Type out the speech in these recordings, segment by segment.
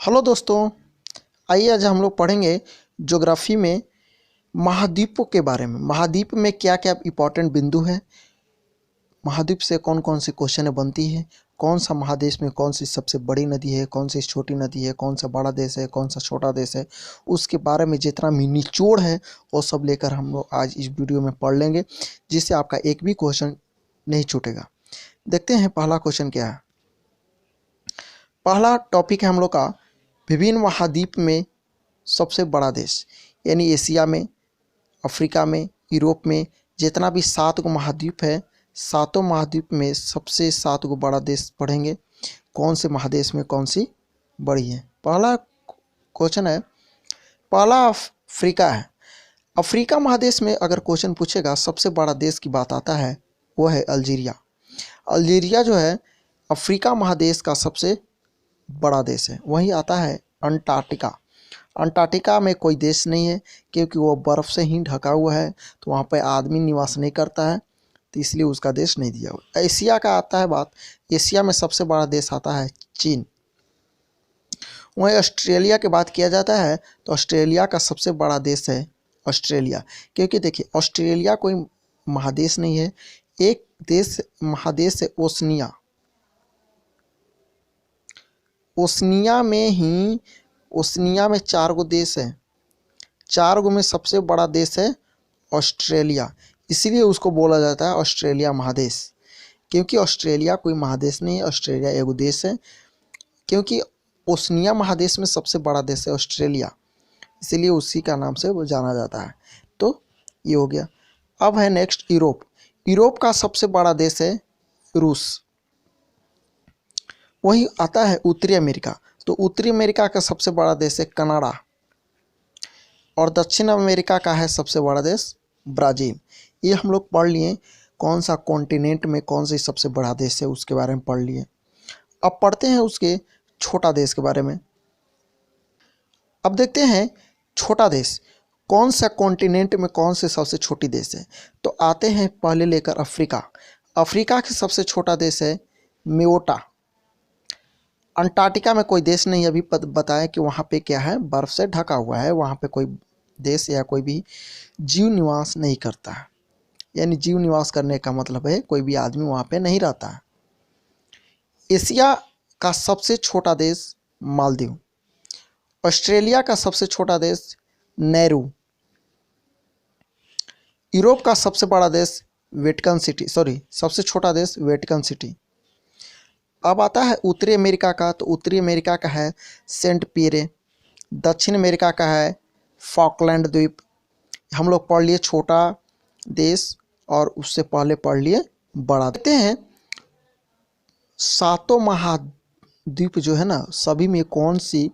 Hello दोस्तों, आइए आज हम लोग पढ़ेंगे ज्योग्राफी में महाद्वीपों के बारे में। महाद्वीप में क्या क्या इंपॉर्टेंट बिंदु है, महाद्वीप से कौन कौन सी क्वेश्चन बनती है, कौन सा महादेश में कौन सी सबसे बड़ी नदी है, कौन सी छोटी नदी है, कौन सा बड़ा देश है, कौन सा छोटा देश है, उसके बारे में जितना भी निचोड़ है वो सब लेकर हम लोग आज इस वीडियो में पढ़ लेंगे, जिससे आपका एक भी क्वेश्चन नहीं छूटेगा। देखते हैं पहला क्वेश्चन क्या है। पहला टॉपिक है हम लोग का विभिन्न महाद्वीप में सबसे बड़ा देश, यानी एशिया में, अफ्रीका में, यूरोप में जितना भी 7 गो महाद्वीप है, सातों महाद्वीप में सबसे 7 गो बड़ा देश पढ़ेंगे, कौन से महादेश में कौन सी बड़ी है। पहला क्वेश्चन है, पहला अफ्रीका है। अफ्रीका महादेश में अगर क्वेश्चन पूछेगा सबसे बड़ा देश की बात आता है, वो है अल्जीरिया। अल्जीरिया जो है अफ्रीका महादेश का सबसे बड़ा देश है। वहीं आता है अंटार्कटिका। अंटार्कटिका में कोई देश नहीं है क्योंकि वो बर्फ़ से ही ढका हुआ है, तो वहाँ पर आदमी निवास नहीं करता है, तो इसलिए उसका देश नहीं दिया हुआ। एशिया का आता है बात, एशिया में सबसे बड़ा देश आता है चीन। वहीं ऑस्ट्रेलिया की बात किया जाता है तो ऑस्ट्रेलिया का सबसे बड़ा देश है ऑस्ट्रेलिया, क्योंकि देखिए ऑस्ट्रेलिया कोई महादेश नहीं है, एक देश महादेश है ओशनिया। ओशनिया में 4 गो देश है, 4 गो में सबसे बड़ा देश है ऑस्ट्रेलिया, इसीलिए उसको बोला जाता है ऑस्ट्रेलिया महादेश। क्योंकि ऑस्ट्रेलिया कोई महादेश नहीं है, ऑस्ट्रेलिया एगो देश है, क्योंकि ओशनिया महादेश में सबसे बड़ा देश है ऑस्ट्रेलिया, इसीलिए उसी का नाम से वो जाना जाता है। तो ये हो गया। अब है नेक्स्ट यूरोप। यूरोप का सबसे बड़ा देश है रूस। वही आता है उत्तरी अमेरिका, तो उत्तरी अमेरिका का सबसे बड़ा देश है कनाडा, और दक्षिण अमेरिका का है सबसे बड़ा देश ब्राज़ील। ये हम लोग पढ़ लिए कौन सा कॉन्टिनेंट में कौन सी सबसे बड़ा देश है, उसके बारे में पढ़ लिए। अब पढ़ते हैं उसके छोटा देश के बारे में। अब देखते हैं छोटा देश कौन सा कॉन्टिनेंट में कौन से सबसे छोटी देश है। तो आते हैं पहले लेकर अफ्रीका। अफ्रीका का सबसे छोटा देश है म्योटा। अंटार्कटिका में कोई देश नहीं, अभी बताया कि वहाँ पे क्या है, बर्फ़ से ढका हुआ है, वहाँ पे कोई देश या कोई भी जीव निवास नहीं करता है। यानी जीव निवास करने का मतलब है कोई भी आदमी वहाँ पे नहीं रहता है। एशिया का सबसे छोटा देश मालदीव। ऑस्ट्रेलिया का सबसे छोटा देश नेहरू। यूरोप का सबसे बड़ा देश सबसे छोटा देश वेटिकन सिटी। अब आता है उत्तरी अमेरिका का, तो उत्तरी अमेरिका का है सेंट पियरे। दक्षिण अमेरिका का है फॉकलैंड द्वीप। हम लोग पढ़ लिए छोटा देश और उससे पहले पढ़ लिए बड़ा। देखते हैं 7 महाद्वीप जो है ना, सभी में कौन सी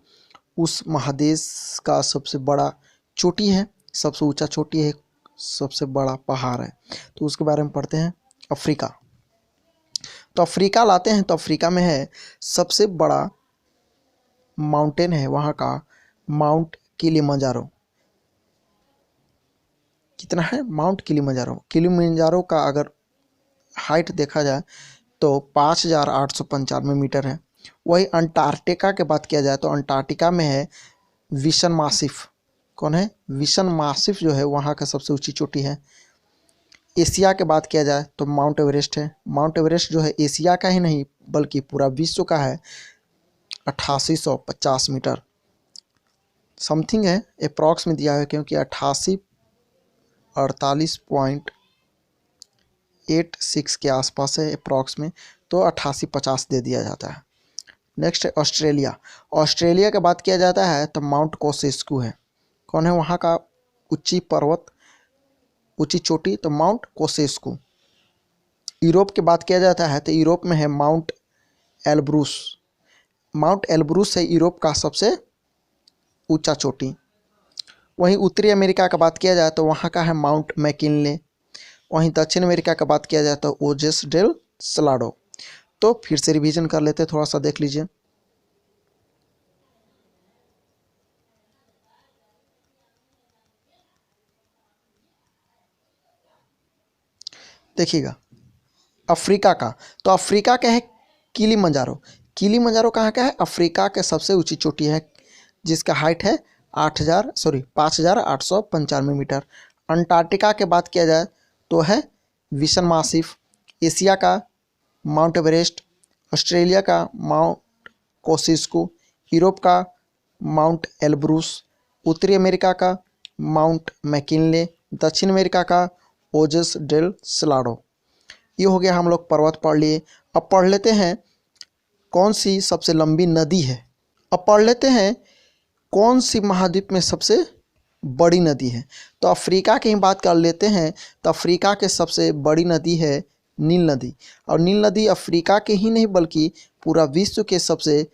उस महादेश का सबसे बड़ा चोटी है, सबसे ऊंचा चोटी है, सबसे बड़ा पहाड़ है। तो उसके बारे में पढ़ते हैं। अफ्रीका, तो अफ्रीका लाते हैं, तो अफ्रीका में है सबसे बड़ा माउंटेन है वहाँ का माउंट किलिमंजारो। कितना है माउंट किलिमंजारो? किलिमंजारो का अगर हाइट देखा जाए तो 5895 मीटर है। वही अंटार्कटिका के बात किया जाए तो अंटार्कटिका में है विशन मासिफ। कौन है? विशन मासिफ जो है वहाँ का सबसे ऊंची चोटी है। एशिया के बात किया जाए तो माउंट एवरेस्ट है। माउंट एवरेस्ट जो है एशिया का ही नहीं बल्कि पूरा विश्व का है, 8850 मीटर समथिंग है, अप्रॉक्स में दिया है क्योंकि 48.86 के आसपास है अप्रॉक्स में, तो 8850 दे दिया जाता है। नेक्स्ट है ऑस्ट्रेलिया। ऑस्ट्रेलिया की बात किया जाता है तो माउंट कोसेस्कू है। कौन है वहाँ का ऊंची पर्वत, ऊंची चोटी? तो माउंट कोसेस्कू। यूरोप की बात किया जाता है तो यूरोप में है माउंट एल्ब्रूस। माउंट एल्ब्रूस है यूरोप का सबसे ऊंचा चोटी। वहीं उत्तरी अमेरिका का बात किया जाए तो वहाँ का है माउंट मैकिनले। वहीं दक्षिण अमेरिका का बात किया जाए तो ओजेस डेल सलाडो। तो फिर से रिवीजन कर लेते, थोड़ा सा देख लीजिए। देखिएगा अफ्रीका का, तो अफ्रीका का है किलिमंजारो। किलिमंजारो कहाँ का है? अफ्रीका के सबसे ऊंची चोटी है, जिसका हाइट है 5,895 मीटर। अंटार्कटिका के बात किया जाए तो है विशन मासिफ। एशिया का माउंट एवरेस्ट, ऑस्ट्रेलिया का माउंट कोसिस्को, यूरोप का माउंट एल्ब्रूस, उत्तरी अमेरिका का माउंट मैकिनले, दक्षिण अमेरिका का ओजस डेल सलाडो। ये हो गया, हम लोग पर्वत पढ़ लिए। अब पढ़ लेते हैं कौन सी सबसे लंबी नदी है। अब पढ़ लेते हैं कौन सी महाद्वीप में सबसे बड़ी नदी है। तो अफ्रीका की ही बात कर लेते हैं। तो अफ्रीका के सबसे बड़ी नदी है नील नदी। और नील नदी अफ्रीका के ही नहीं बल्कि पूरा विश्व के सबसे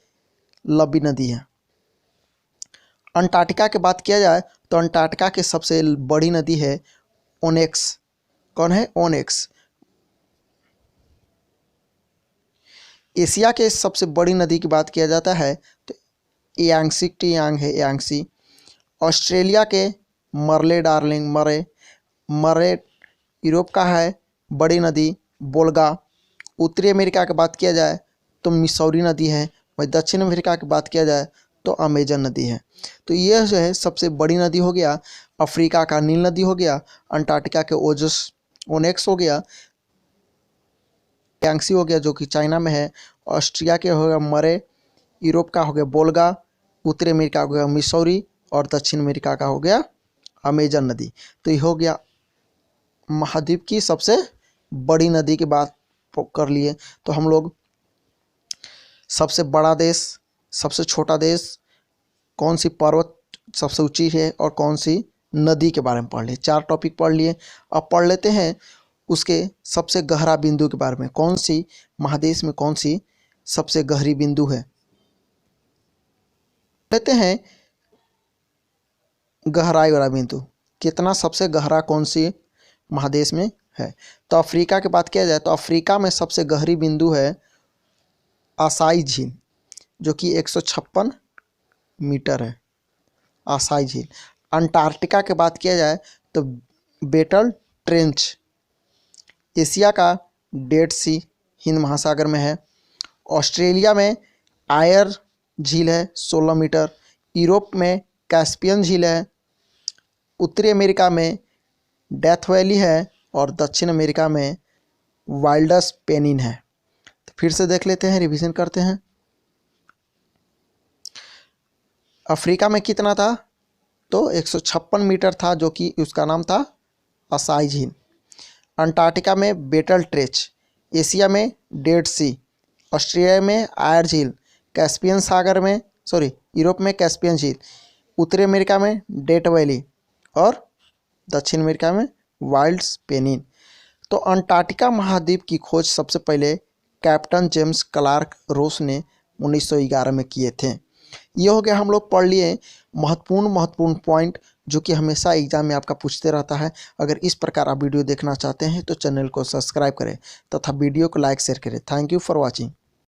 लंबी नदी है। अंटार्कटिका की बात किया जाए तो अंटार्कटिका की सबसे बड़ी नदी है ओनेक्स। कौन है? ओनेक्स। एशिया के सबसे बड़ी नदी की बात किया जाता है तो यांगसी टियांग है, यांगसी। ऑस्ट्रेलिया के मरले डार्लिंग, मरे। मरे यूरोप का है बड़ी नदी बोल्गा। उत्तरी अमेरिका की बात किया जाए तो मिसौरी नदी है। वही दक्षिण अमेरिका की बात किया जाए तो अमेजन नदी है। तो यह जो है सबसे बड़ी नदी हो गया। अफ्रीका का नील नदी हो गया, अंटार्कटिका के ओजस ओनेक्स हो गया, यांगसी हो गया जो कि चाइना में है, ऑस्ट्रिया के हो गया मरे, यूरोप का हो गया बोल्गा, उत्तरी अमेरिका हो गया मिसौरी और दक्षिण अमेरिका का हो गया अमेजन नदी। तो ये हो गया महाद्वीप की सबसे बड़ी नदी की बात कर लिए। तो हम लोग सबसे बड़ा देश, सबसे छोटा देश, कौन सी पर्वत सबसे ऊंची है और कौन सी नदी के बारे में पढ़ लिए। 4 टॉपिक पढ़ लिए। अब पढ़ लेते हैं उसके सबसे गहरा बिंदु के बारे में। कौन सी महादेश में कौन सी सबसे गहरी बिंदु है। लेते हैं गहराई वाला बिंदु, कितना सबसे गहरा कौन सी महादेश में है। तो अफ्रीका की बात किया जाए तो अफ्रीका में सबसे गहरी बिंदु है आसाई झील, जो कि 156 मीटर है, आसाई झील। अंटार्कटिका की बात किया जाए तो बेटल ट्रेंच। एशिया का डेड सी हिंद महासागर में है। ऑस्ट्रेलिया में आयर झील है 16 मीटर। यूरोप में कैस्पियन झील है। उत्तरी अमेरिका में डेथ वैली है और दक्षिण अमेरिका में वाइल्डस पेनिन है। तो फिर से देख लेते हैं, रिवीजन करते हैं। अफ्रीका में कितना था? तो 156 मीटर था, जो कि उसका नाम था असाई झील। अंटार्कटिका में बेटल ट्रेच। एशिया में डेड सी। ऑस्ट्रेलिया में आयर झील। कैस्पियन सागर में यूरोप में कैस्पियन झील। उत्तरी अमेरिका में डेथ वैली और दक्षिण अमेरिका में वाइल्ड्स पेनिन। तो अंटार्कटिका महाद्वीप की खोज सबसे पहले कैप्टन जेम्स क्लार्क रोस ने 1911 में किए थे। ये हो गया, हम लोग पढ़ लिए महत्वपूर्ण पॉइंट जो कि हमेशा एग्जाम में आपका पूछते रहता है। अगर इस प्रकार आप वीडियो देखना चाहते हैं तो चैनल को सब्सक्राइब करें तथा वीडियो को लाइक शेयर करें। Thank you for watching.